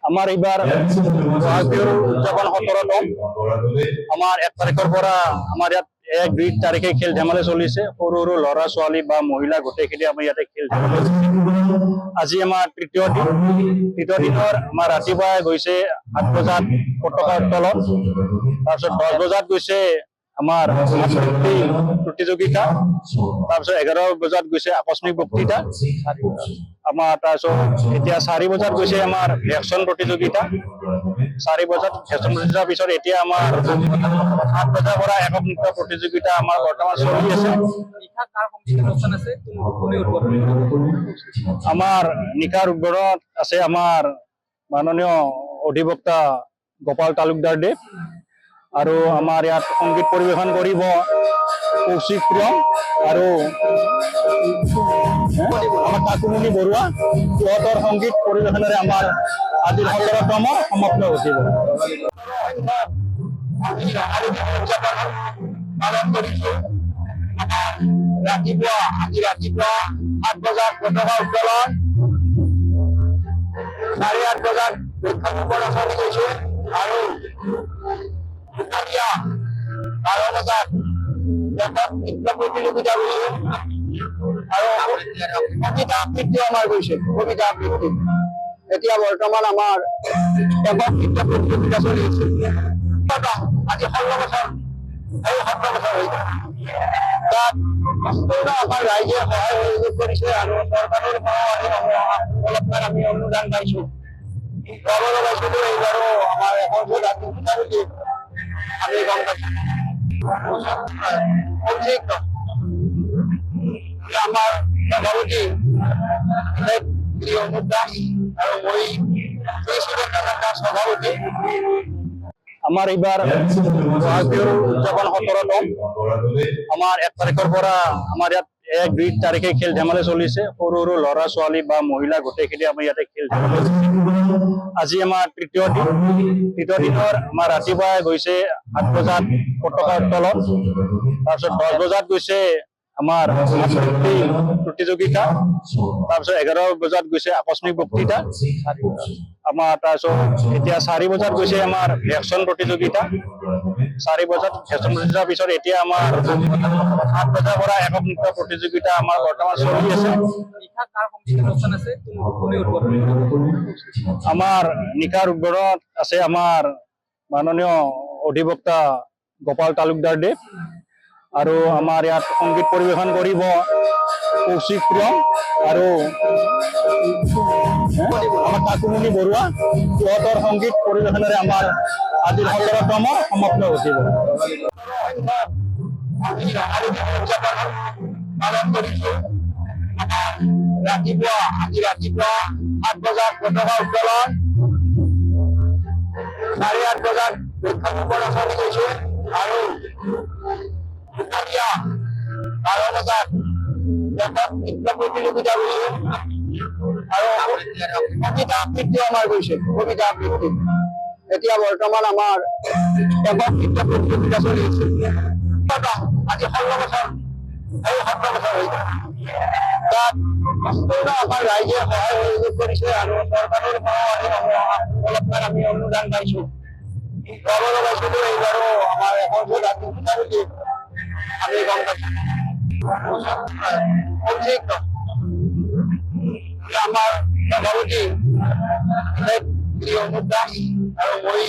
আমাৰ এবাৰ উদযাপন 17তম। আমাৰ 1 তাৰিখেৰ পৰা আমাৰ ইয়াত 1-2 তাৰিখে খেল ধেমালি চলিছে। সৰু সৰু ল'ৰা ছোৱালী বা মহিলা গোটেইখিনি আমাৰ ইয়াতে খেল ধেমালি চলিছে। আজি আমাৰ তৃতীয় দিনৰ আমাৰ ৰাতিপুৱাই গৈছে 8 বজাত পতাকা উত্তোলন, তাৰপিছত 10 বজাত গৈছে আমাৰ প্ৰতিযোগিতা, তাৰপিছত 11 বজাত গৈছে আকস্মিক বক্তৃতা আমাৰ, তাৰপিছত এতিয়া 4 বজাত গৈছে আমাৰ ভেকচন প্ৰতিযোগিতা। 4 বজাত ভেকচন প্ৰতিযোগিতাৰ পিছত এতিয়া আমাৰ 7 বজাৰ পৰা একক নৃত্য প্ৰতিযোগিতা আমাৰ বৰ্তমান চলি আছে। আমাৰ নিশাৰ উদ্বোধনত আছে আমাৰ মাননীয় অধিবক্তা গোপাল তালুকদাৰ দেৱ, আৰু আমাৰ ইয়াত সংগীত পৰিৱেশন কৰিব কৌশিক প্ৰিয়ম আৰু আমাৰ কাকুমণি বৰুৱা। সিহঁতৰ সংগীত পৰিৱেশনেৰে আমাৰ আজিৰ 17তম সমাপ্ত ঘটিব। ৰাতিপুৱা 8 বজাত পতাকা উত্তোলন, 8:30 বজাত চলি গৈছে আৰু 12 বজাত নৃত্য প্ৰতিযোগিতা গৈছে আৰু কবিতা আবৃত্তি আমাৰ গৈছে। কবিতা আবৃত্তি এতিয়া বৰ্তমান আমাৰ একক নৃত্য প্ৰতিযোগিতা চলি আছে। আজি 16 বছৰ আৰু 17 বছৰ হৈ গ'ল। তাত আমাৰ ৰাইজে সহায় সহযোগ কৰিছে আৰু চৰকাৰৰ অলপমান আমি অনুদান পাইছোঁ। খবৰো পাইছিলোঁ এইবাৰো আমাৰ এখন বুলি আমি গম পাইছোঁ। আমাৰ সভাপতি অনুপ দাস আৰু মই সভাপতি। আমাৰ এইবাৰ উদযাপন 17তম। আমাৰ 1 তাৰিখেৰ পৰা আমাৰ ইয়াত 1-2 তাৰিখে খেল ধেমালি চলিছে। সৰু সৰু ল'ৰা ছোৱালী বা মহিলা গোটেইখিনি আমাৰ ইয়াতে খেল ধেমালি চলিছে। আজি আমাৰ তৃতীয় দিনৰ আমাৰ ৰাতিপুৱাই গৈছে 8 বজাত পতাকা উত্তোলন, তাৰপিছত 10 বজাত গৈছে আমাৰ প্ৰতিযোগিতা, তাৰপিছত 11 বজাত গৈছে আকস্মিক বক্তৃতা আমাৰ, তাৰপিছত এতিয়া 4 বজাত গৈছে আমাৰ ভেকচন প্ৰতিযোগিতা। 4 বজাত ভেকচন প্ৰতিযোগিতাৰ পিছত এতিয়া আমাৰ 7 বজাৰ পৰা একক নৃত্য প্ৰতিযোগিতা আমাৰ বৰ্তমান চলি আছে। আমাৰ নিশাৰ উদ্বোধনত আছে আমাৰ মাননীয় অধিবক্তা গোপাল তালুকদাৰ দেৱ, আৰু আমাৰ ইয়াত সংগীত পৰিৱেশন কৰিব কৌশিক প্ৰিয়ম আৰু আমাৰ কাকুমণি বৰুৱা। সিহঁতৰ সংগীত পৰিৱেশনেৰে আমাৰ আজিৰ 17তম সমাপ্ত ঘটিব। ৰাতিপুৱা 8 বজাত পতাকা উত্তোলন, 8:30 বজাত চলি গৈছে আৰু 12 বজাত নৃত্য প্ৰতিযোগিতা গৈছে আৰু কবিতা আবৃত্তি আমাৰ গৈছে। কবিতা আবৃত্তি এতিয়া বৰ্তমান আমাৰ একক নৃত্য প্ৰতিযোগিতা চলি আছে। আজি 16 বছৰ আৰু 17 বছৰ হৈ গ'ল। তাত আমাৰ ৰাইজে সহায় সহযোগ কৰিছে আৰু চৰকাৰৰ অলপমান আমি অনুদান পাইছোঁ। খবৰো পাইছিলোঁ এইবাৰো আমাৰ এখন বুলি আমি গম পাইছোঁ। আমাৰ সভাপতি অনুপ দাস আৰু মই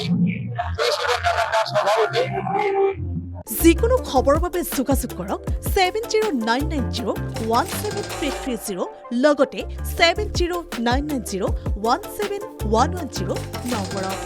সভাপতি। যিকোনো খবৰৰ বাবে যোগাযোগ কৰক 7099017330 লগতে 7099017110 নম্বৰত।